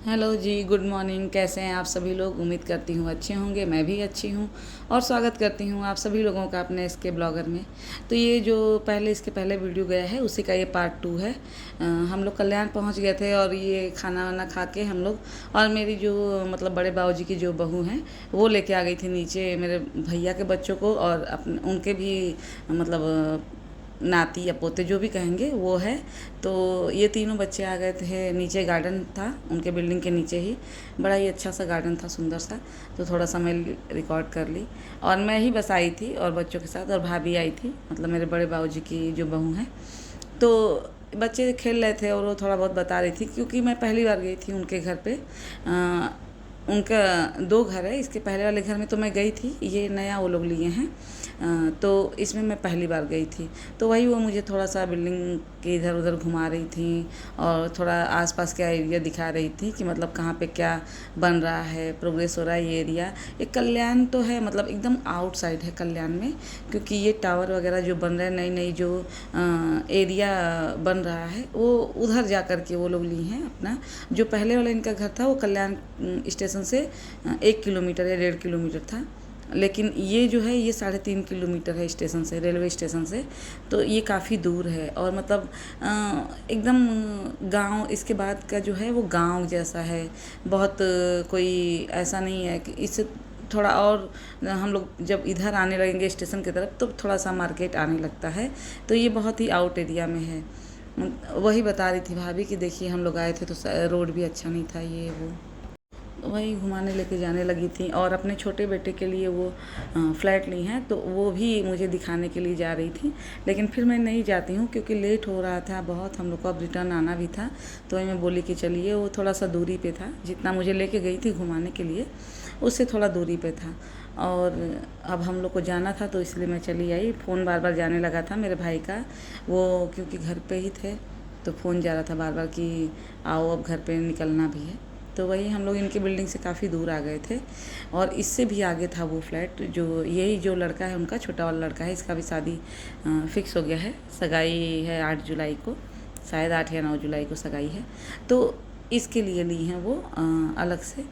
Hello जी, good morning. कैसे हैं आप सभी लोग? उम्मीद करती हूँ अच्छे होंगे। मैं भी अच्छी हूँ और स्वागत करती हूँ आप सभी लोगों का अपने इसके ब्लॉगर में। तो ये जो इसके पहले वीडियो गया है उसी का ये पार्ट 2 है। हम लोग कल्याण पहुँच गए थे और ये खाना वाना खा के हम लोग, और मेरी जो बड़े बाबूजी की जो बहू हैं वो लेके आ गई थी नीचे मेरे भैया के बच्चों को, और उनके भी नाती या पोते जो भी कहेंगे वो है। तो ये तीनों बच्चे आ गए थे नीचे। गार्डन था उनके बिल्डिंग के नीचे ही, बड़ा ही अच्छा सा गार्डन था, सुंदर सा। तो थोड़ा सा मैं रिकॉर्ड कर ली, और मैं ही बस आई थी और बच्चों के साथ, और भाभी आई थी, मेरे बड़े बाबूजी की जो बहू हैं। तो बच्चे खेल रहे थे और वो थोड़ा बहुत बता रही थी, क्योंकि मैं पहली बार गई थी उनके घर पे। उनका 2 घर है, इसके पहले वाले घर में तो मैं गई थी, ये नया वो लोग लिए हैं। तो इसमें मैं पहली बार गई थी। तो वही वो मुझे थोड़ा सा बिल्डिंग के इधर उधर घुमा रही थी और थोड़ा आसपास का एरिया दिखा रही थी कि कहाँ पे क्या बन रहा है, प्रोग्रेस हो रहा है। ये एरिया, ये कल्याण तो है, एकदम आउटसाइड है कल्याण में, क्योंकि ये टावर वगैरह जो बन रहे हैं, नई नई जो एरिया बन रहा है, वो उधर जा कर के वो लोग लिए हैं अपना। जो पहले वाला इनका घर था वो कल्याण स्टेशन से 1 किलोमीटर या 1.5 किलोमीटर था, लेकिन ये जो है ये 3.5 किलोमीटर है स्टेशन से, रेलवे स्टेशन से। तो ये काफ़ी दूर है, और एकदम गांव, इसके बाद का जो है वो गांव जैसा है। बहुत कोई ऐसा नहीं है कि इससे थोड़ा और हम लोग जब इधर आने लगेंगे स्टेशन की तरफ तो थोड़ा सा मार्केट आने लगता है। तो ये बहुत ही आउट एरिया में है। वही बता रही थी भाभी कि देखिए हम लोग आए थे तो रोड भी अच्छा नहीं था, ये वो। वही घुमाने लेके जाने लगी थी, और अपने छोटे बेटे के लिए वो फ्लैट ली हैं, तो वो भी मुझे दिखाने के लिए जा रही थी। लेकिन फिर मैं नहीं जाती हूँ क्योंकि लेट हो रहा था बहुत, हम लोग को अब रिटर्न आना भी था। तो वही मैं बोली कि चलिए, वो थोड़ा सा दूरी पे था, जितना मुझे लेके गई थी घुमाने के लिए उससे थोड़ा दूरी पे था। और अब हम लोग को जाना था तो इसलिए मैं चली आई। फ़ोन बार बार जाने लगा था मेरे भाई का, वो क्योंकि घर पे ही थे, तो फ़ोन जा रहा था बार बार कि आओ अब घर पे निकलना भी है। तो वही हम लोग इनकी बिल्डिंग से काफ़ी दूर आ गए थे, और इससे भी आगे था वो फ्लैट। जो यही जो लड़का है उनका छोटा वाला लड़का है, इसका भी शादी फिक्स हो गया है। सगाई है 8 जुलाई को, शायद 8 या 9 जुलाई को सगाई है। तो इसके लिए ली हैं वो अलग से।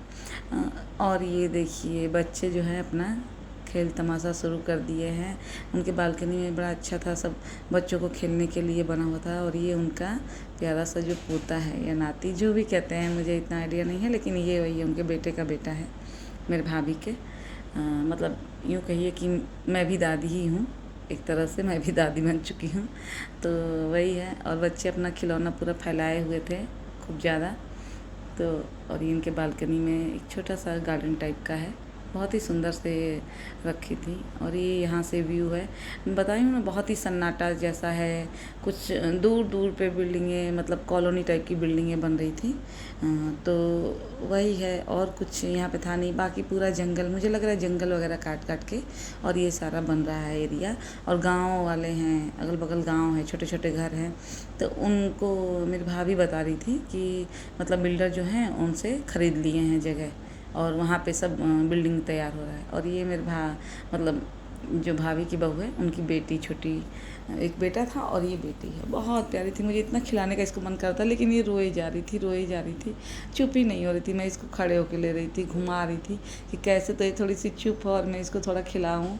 और ये देखिए बच्चे जो है अपना खेल तमाशा शुरू कर दिए हैं। उनके बालकनी में बड़ा अच्छा था, सब बच्चों को खेलने के लिए बना हुआ था। और ये उनका प्यारा सा जो पोता है या नाती, जो भी कहते हैं, मुझे इतना आइडिया नहीं है, लेकिन ये वही उनके बेटे का बेटा है, मेरे भाभी के। यूँ कहिए कि मैं भी दादी ही हूँ, एक तरह से मैं भी दादी बन चुकी हूँ। तो वही है, और बच्चे अपना खिलौना पूरा फैलाए हुए थे खूब ज़्यादा। तो और ये इनके बालकनी में एक छोटा सा गार्डन टाइप का है, बहुत ही सुंदर से रखी थी। और ये यहाँ से व्यू है, बताई हूँ ना, बहुत ही सन्नाटा जैसा है। कुछ दूर दूर पे बिल्डिंगें, कॉलोनी टाइप की बिल्डिंगें बन रही थी। तो वही है, और कुछ यहाँ पे था नहीं। बाकी पूरा जंगल, मुझे लग रहा है जंगल वगैरह काट काट के और ये सारा बन रहा है एरिया। और गाँव वाले हैं, अगल बगल गाँव है, छोटे छोटे घर हैं। तो उनको मेरी भाभी बता रही थी कि बिल्डर जो हैं उनसे ख़रीद लिए हैं जगह, और वहाँ पे सब बिल्डिंग तैयार हो रहा है। और ये मेरे जो भाभी की बहू है उनकी बेटी, छोटी एक बेटा था और ये बेटी है, बहुत प्यारी थी। मुझे इतना खिलाने का इसको मन करता, लेकिन ये रोए जा रही थी, रोए जा रही थी, चुप ही नहीं हो रही थी। मैं इसको खड़े होके ले रही थी, घुमा रही थी कि कैसे तो ये थोड़ी सी चुप हो और मैं इसको थोड़ा खिलाऊँ।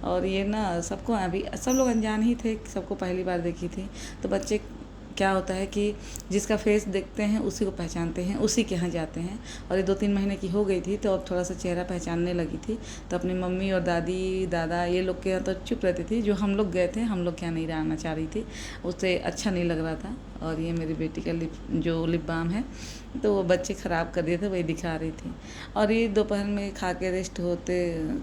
और ये ना सबको, अभी सब लोग अनजान ही थे, सबको पहली बार देखी थी। तो बच्चे, क्या होता है कि जिसका फेस देखते हैं उसी को पहचानते हैं, उसी के यहाँ जाते हैं। और ये 2-3 महीने की हो गई थी तो अब थोड़ा सा चेहरा पहचानने लगी थी। तो अपनी मम्मी और दादी दादा ये लोग के यहाँ तो चुप रहती थी, जो हम लोग गए थे हम लोग के यहाँ नहीं रहना चाह रही थी, उससे अच्छा नहीं लग रहा था। और ये मेरी बेटी का लिप बाम है, तो वो बच्चे ख़राब कर दिए थे, वही दिखा रही थी। और ये दोपहर में खा के रेस्ट होते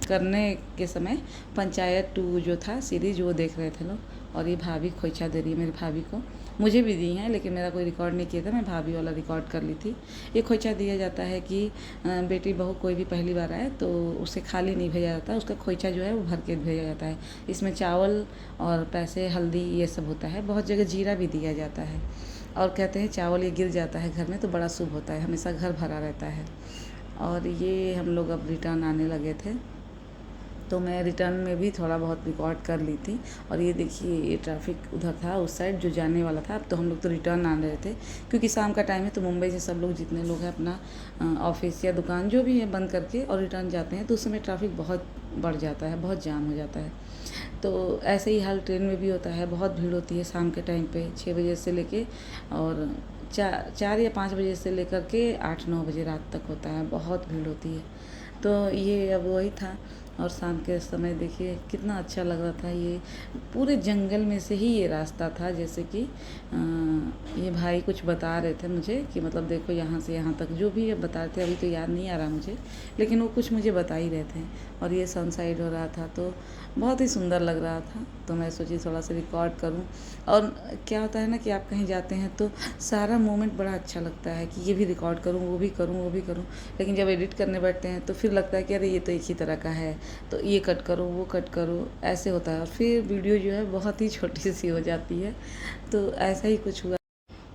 करने के समय पंचायत 2 जो था सीरीज, वो देख रहे थे लोग। और ये भाभी खोइछा दे रही है मेरी भाभी को, मुझे भी दी हैं लेकिन मेरा कोई रिकॉर्ड नहीं किया था, मैं भाभी वाला रिकॉर्ड कर ली थी। ये खोइछा दिया जाता है कि बेटी बहू कोई भी पहली बार आए तो उसे खाली नहीं भेजा जाता, उसका खोइछा जो है वो भर के भेजा जाता है। इसमें चावल और पैसे, हल्दी, ये सब होता है। बहुत जगह जीरा भी दिया जाता है, और कहते हैं चावल ये गिर जाता है घर में तो बड़ा शुभ होता है, हमेशा घर भरा रहता है। और ये हम लोग अब रिटर्न आने लगे थे। तो मैं रिटर्न में भी थोड़ा बहुत रिकॉर्ड कर ली थी। और ये देखिए ये ट्रैफिक उधर था उस साइड जो जाने वाला था। अब तो हम लोग तो रिटर्न आ रहे थे क्योंकि शाम का टाइम है, तो मुंबई से सब लोग जितने लोग हैं अपना ऑफिस या दुकान जो भी है बंद करके और रिटर्न जाते हैं, तो उस समय ट्रैफिक बहुत बढ़ जाता है, बहुत जाम हो जाता है। तो ऐसे ही हाल ट्रेन में भी होता है, बहुत भीड़ होती है शाम के टाइम पे 6 बजे से लेके और 4 या 5 बजे से लेकर के 8-9 बजे रात तक होता है, बहुत भीड़ होती है। तो ये अब वही था। और शाम के समय देखिए कितना अच्छा लग रहा था। ये पूरे जंगल में से ही ये रास्ता था, जैसे कि ये भाई कुछ बता रहे थे मुझे कि मतलब देखो यहाँ से यहाँ तक जो भी ये बता रहे थे, अभी तो याद नहीं आ रहा मुझे, लेकिन वो कुछ मुझे बता ही रहे थे। और ये सनसाइड हो रहा था तो बहुत ही सुंदर लग रहा था, तो मैं सोची थोड़ा सा रिकॉर्ड करूं। और क्या होता है ना कि आप कहीं जाते हैं तो सारा मोमेंट बड़ा अच्छा लगता है कि ये भी रिकॉर्ड करूं, वो भी करूं, वो भी करूं, लेकिन जब एडिट करने बैठते हैं तो फिर लगता है कि अरे ये तो एक ही तरह का है, तो ये कट करो, वो कट करो, ऐसे होता है और फिर वीडियो जो है बहुत ही छोटी सी हो जाती है। तो ऐसा ही कुछ हुआ,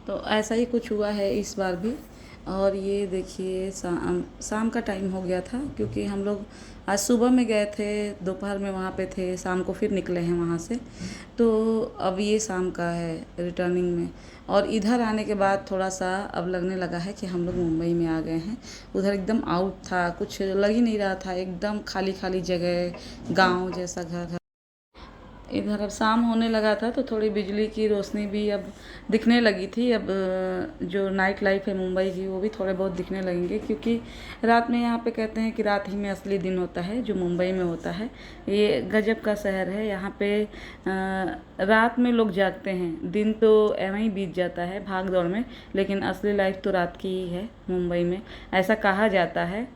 तो ऐसा ही कुछ हुआ है इस बार भी। और ये देखिए शाम का टाइम हो गया था क्योंकि हम लोग आज सुबह में गए थे, दोपहर में वहाँ पे थे, शाम को फिर निकले हैं वहाँ से। तो अब ये शाम का है रिटर्निंग में। और इधर आने के बाद थोड़ा सा अब लगने लगा है कि हम लोग मुंबई में आ गए हैं। उधर एकदम आउट था, कुछ लग ही नहीं रहा था, एकदम खाली खाली जगह, गांव जैसा घर। इधर अब शाम होने लगा था तो थोड़ी बिजली की रोशनी भी अब दिखने लगी थी। अब जो नाइट लाइफ है मुंबई की वो भी थोड़े बहुत दिखने लगेंगे, क्योंकि रात में यहाँ पे कहते हैं कि रात ही में असली दिन होता है जो मुंबई में होता है। ये गजब का शहर है, यहाँ पे रात में लोग जागते हैं, दिन तो ऐਵੇਂ ही बीत जाता है भाग दौड़ में, लेकिन असली लाइफ तो रात की ही है मुंबई में, ऐसा कहा जाता है।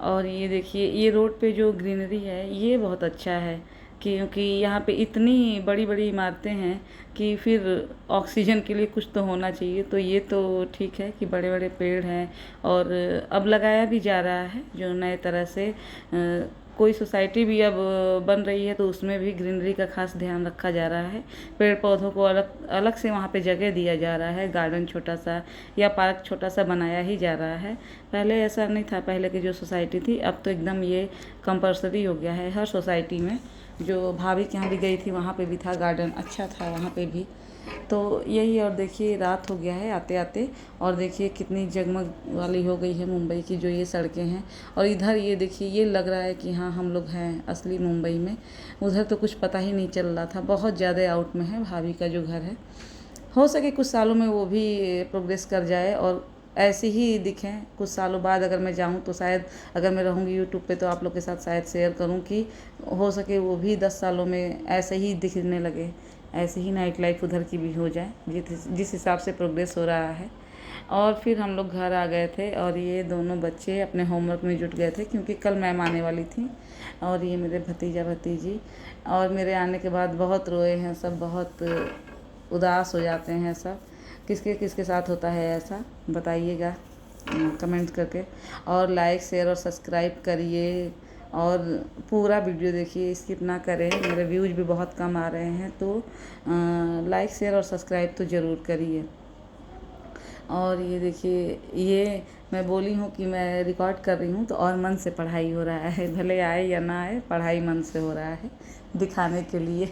और ये देखिए ये रोड पे जो ग्रीनरी है ये बहुत अच्छा है, क्योंकि यहाँ पे इतनी बड़ी बड़ी इमारतें हैं कि फिर ऑक्सीजन के लिए कुछ तो होना चाहिए। तो ये तो ठीक है कि बड़े बड़े पेड़ हैं और अब लगाया भी जा रहा है जो नए तरह से कोई सोसाइटी भी अब बन रही है तो उसमें भी ग्रीनरी का खास ध्यान रखा जा रहा है। पेड़ पौधों को अलग अलग से वहाँ पे जगह दिया जा रहा है, गार्डन छोटा सा या पार्क छोटा सा बनाया ही जा रहा है। पहले ऐसा नहीं था, पहले की जो सोसाइटी थी, अब तो एकदम ये कंपलसरी हो गया है हर सोसाइटी में। जो भाभी के यहाँ भी गई थी वहाँ पे भी था गार्डन, अच्छा था वहाँ पे भी। तो यही, और देखिए रात हो गया है आते आते, और देखिए कितनी जगमग वाली हो गई है मुंबई की जो ये सड़कें हैं। और इधर ये देखिए ये लग रहा है कि हाँ हम लोग हैं असली मुंबई में। उधर तो कुछ पता ही नहीं चल रहा था, बहुत ज़्यादा आउट में है भाभी का जो घर है। हो सके कुछ सालों में वो भी प्रोग्रेस कर जाए और ऐसे ही दिखें। कुछ सालों बाद अगर मैं जाऊं तो शायद, अगर मैं रहूंगी यूट्यूब पे तो आप लोग के साथ शायद शेयर करूं कि हो सके वो भी 10 सालों में ऐसे ही दिखने लगे, ऐसे ही नाइट लाइफ उधर की भी हो जाए जिस हिसाब से प्रोग्रेस हो रहा है। और फिर हम लोग घर आ गए थे और ये दोनों बच्चे अपने होमवर्क में जुट गए थे क्योंकि कल मैम आने वाली थी। और ये मेरे भतीजा भतीजी, और मेरे आने के बाद बहुत रोए हैं सब, बहुत उदास हो जाते हैं सब। किसके किसके साथ होता है ऐसा बताइएगा कमेंट करके। और लाइक शेयर और सब्सक्राइब करिए और पूरा वीडियो देखिए, स्किप ना करें। मेरे व्यूज भी बहुत कम आ रहे हैं, तो लाइक शेयर और सब्सक्राइब तो ज़रूर करिए। और ये देखिए ये मैं बोली हूँ कि मैं रिकॉर्ड कर रही हूँ तो और मन से पढ़ाई हो रहा है, भले आए या ना आए, पढ़ाई मन से हो रहा है दिखाने के लिए।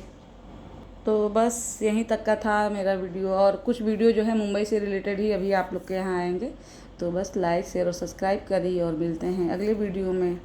तो बस यहीं तक का था मेरा वीडियो, और कुछ वीडियो जो है मुंबई से रिलेटेड ही अभी आप लोग के यहाँ आएंगे। तो बस लाइक शेयर और सब्सक्राइब करिए और मिलते हैं अगले वीडियो में।